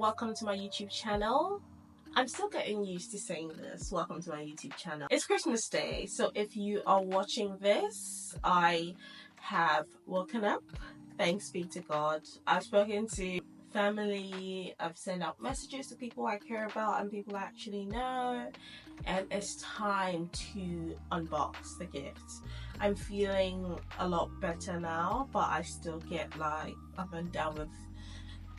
welcome to my YouTube channel. I'm still getting used to saying this. Welcome to my YouTube channel. It's Christmas Day, so if you are watching this, I have woken up. Thanks be to God. I've spoken to family, I've sent out messages to people I care about and people I actually know, and it's time to unbox the gifts. I'm feeling a lot better now, but I still get like up and down with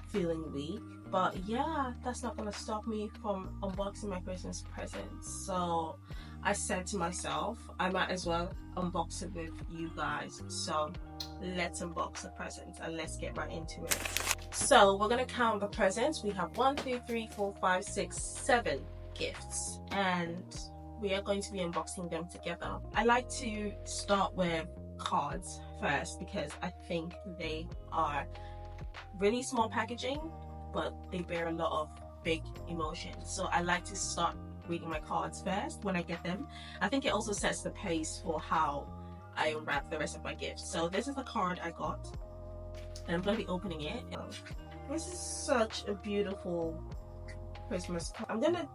feeling weak. But yeah, that's not gonna stop me from unboxing my Christmas presents. So I said to myself, I might as well unbox it with you guys. So let's unbox the presents and let's get right into it. So we're gonna count the presents. We have 1, 2, 3, 4, 5, 6, 7 gifts, and we are going to be unboxing them together. I like to start with cards first because I think they are really small packaging, but they bear a lot of big emotions. So I like to start reading my cards first when I get them. I think it also sets the pace for how I unwrap the rest of my gifts. So this is the card I got, and I'm going to be opening it. This is such a beautiful Christmas card. I'm going to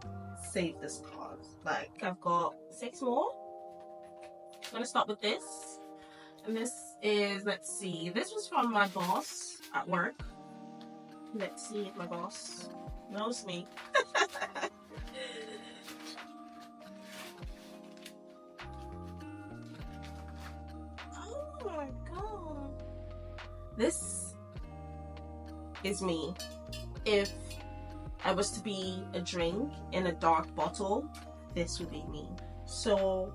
save this card. Like, I've got 6 more. I'm going to start with this. And this is, let's see, this was from my boss at work. Let's see if my boss knows me. Oh my god. This is me. If I was to be a drink in a dark bottle, this would be me. So,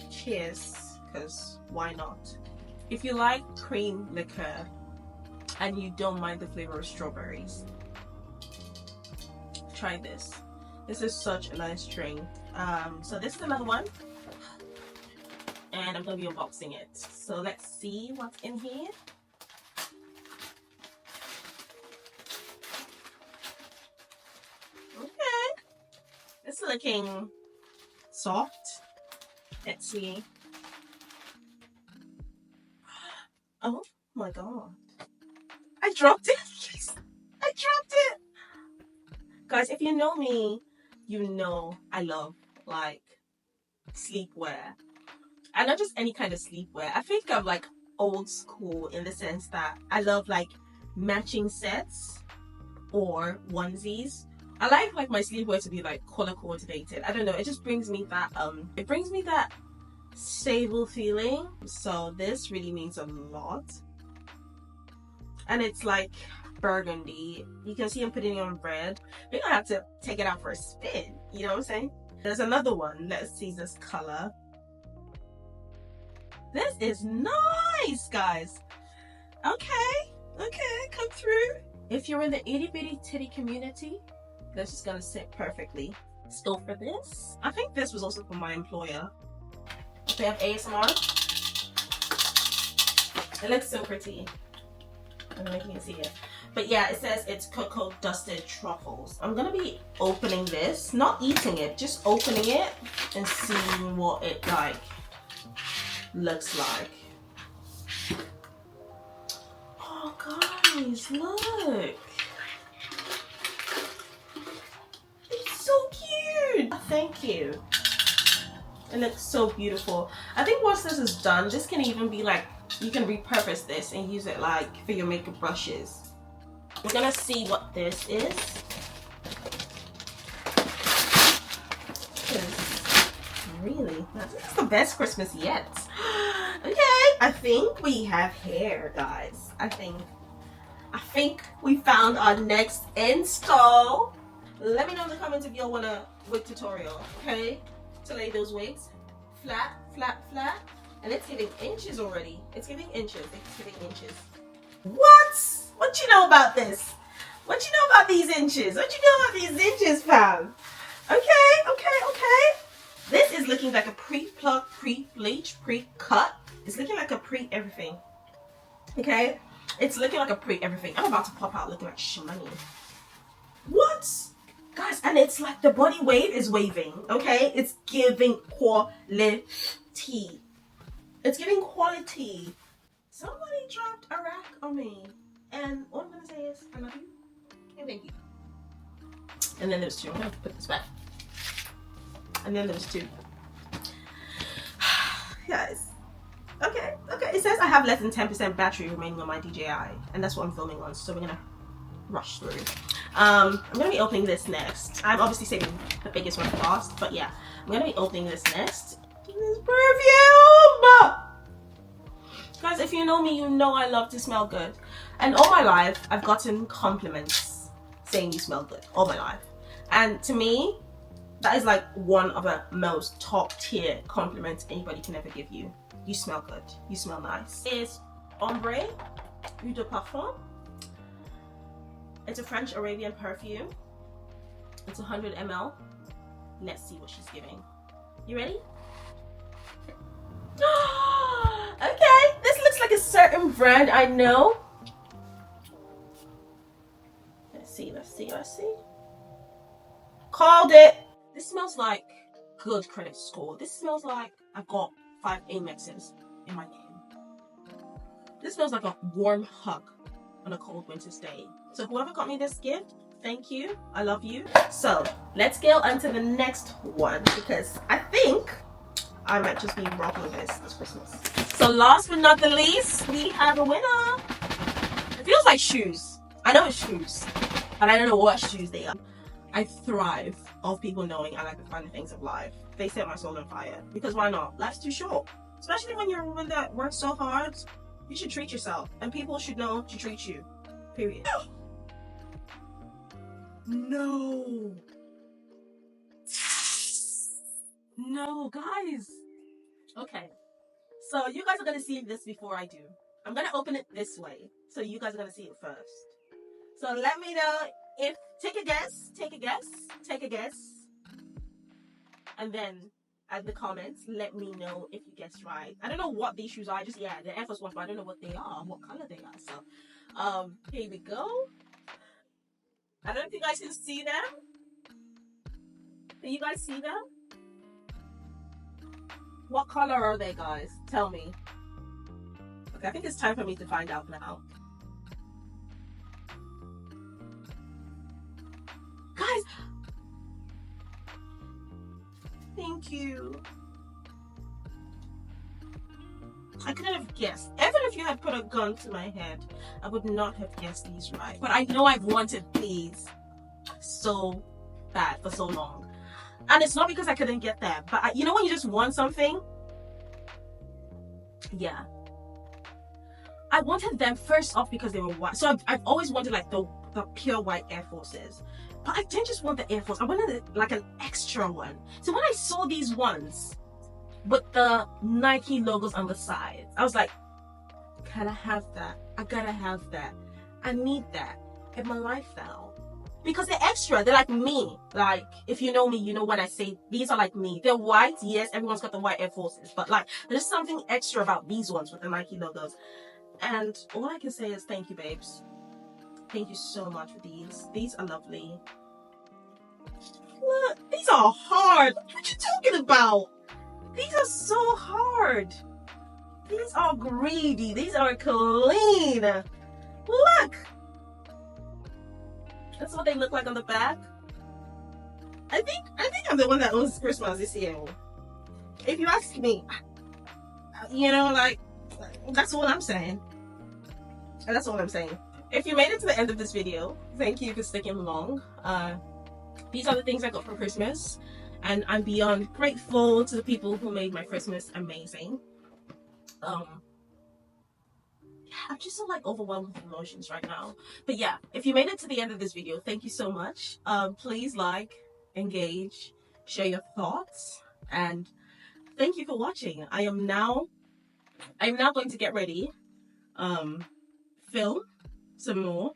cheers, because why not? If you like cream liqueur and you don't mind the flavor of strawberries, try this. This is such a nice drink. So this is another one, and I'm going to be unboxing it. So let's see what's in here. Okay, it's looking soft. Let's see. Oh my god, I dropped it. I dropped it. Guys, if you know me, you know I love like sleepwear. And not just any kind of sleepwear. I think I'm like old school in the sense that I love like matching sets or onesies. I like my sleepwear to be like color coordinated. I don't know, it just brings me that stable feeling. So this really means a lot. And it's like burgundy. You can see I'm putting it on red. We're gonna have to take it out for a spin, you know what I'm saying? There's another one. Let's see this color. This is nice, guys. Okay, come through. If you're in the itty bitty titty community, this is gonna sit perfectly. Let's go for this. I think this was also from my employer. They have ASMR. It looks so pretty. I don't know if you can see it. But yeah, it says it's cocoa dusted truffles. I'm gonna be opening this, not eating it, just opening it and seeing what it like looks like. Oh guys, look. It's so cute. Thank you. It looks so beautiful. I think once this is done, this can even be like, you can repurpose this and use it like for your makeup brushes. We're gonna see what this is. Really, this is the best Christmas yet. Okay, I think we have hair, guys. I think we found our next install. Let me know in the comments if y'all want a wig tutorial, okay? To lay those wigs flat, flat, flat. And it's giving inches already. It's giving inches. It's giving inches. What you know about this? What you know about these inches? What you know about these inches, fam? Okay. This is looking like a pre-pluck, pre-bleach, pre-cut. It's looking like a pre-everything. Okay? It's looking like a pre-everything. I'm about to pop out looking like shmoney. What? Guys, and it's like the body wave is waving. Okay? It's giving quality. It's giving quality. Somebody dropped a rack on me. And all I'm gonna say is, I love you. Thank you. And then there's 2. I'm gonna put this back. And then there's 2. Guys. Okay. It says I have less than 10% battery remaining on my DJI, and that's what I'm filming on. So we're gonna rush through. I'm gonna be opening this next. I'm obviously saving the biggest one for last, but yeah, I'm gonna be opening this next. This perfume, guys. If you know me, you know I love to smell good, and all my life I've gotten compliments saying you smell good all my life, and to me, that is like one of the most top tier compliments anybody can ever give you. You smell good. You smell nice. It's Ombre Eau de Parfum. It's a French Arabian perfume. It's 100 ml. Let's see what she's giving. You ready? Okay, this looks like a certain brand I know. Let's see. Called it. This smells like good credit score. This smells like I've got 5 Amexes in my name. This smells like a warm hug on a cold winter's day. So whoever got me this gift, thank you. I love you. So let's go on to the next one, because I think I might just be rocking this Christmas. So last but not the least, we have a winner. It feels like shoes. I know it's shoes, but I don't know what shoes they are. I thrive off people knowing I like the finer things of life. They set my soul on fire. Because why not? Life's too short. Especially when you're a woman that works so hard. You should treat yourself. And people should know to treat you. Period. No. No, guys. Okay. So you guys are going to see this before I do. I'm going to open it this way. So you guys are going to see it first. So let me know if... Take a guess. And then add the comments. Let me know if you guessed right. I don't know what these shoes are. They're Air Force One, but I don't know what they are, what color they are. So, here we go. I don't know if you guys can see them. Can you guys see them? What color are they, guys? Tell me. Okay, I think it's time for me to find out now. Guys, thank you. I couldn't have guessed. Even if you had put a gun to my head, I would not have guessed these right. But I know I've wanted these so bad for so long. And it's not because I couldn't get them, but you know when you just want something? Yeah. I wanted them first off because they were white. So I've always wanted like the pure white Air Forces. But I didn't just want the Air Force. I wanted like an extra one. So when I saw these ones with the Nike logos on the side, I was like, gotta have that. I gotta have that. I need that in my life now. Because they're extra. They're like me. Like, if you know me, you know when I say these are like me. They're white. Yes, everyone's got the white Air Forces. But like, there's something extra about these ones with the Nike logos. And all I can say is thank you, babes. Thank you so much for these. These are lovely. Look, these are hard. What are you talking about? These are so hard. These are greedy. These are clean. Look. That's what they look like on the back. I think I'm the one that owns Christmas this year. If you ask me, you know, like, that's all I'm saying. That's all I'm saying. If you made it to the end of this video, thank you for sticking along. These are the things I got for Christmas, and I'm beyond grateful to the people who made my Christmas amazing. I'm just so like overwhelmed with emotions right now. But yeah, if you made it to the end of this video, thank you so much. Please like, engage, share your thoughts, and thank you for watching. I'm now going to get ready, film some more,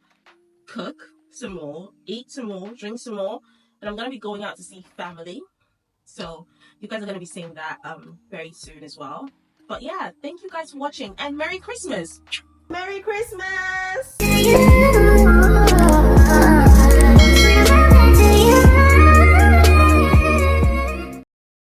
cook some more, eat some more, drink some more, and I'm gonna be going out to see family. So you guys are gonna be seeing that very soon as well. But yeah, thank you guys for watching, and Merry Christmas! Merry Christmas!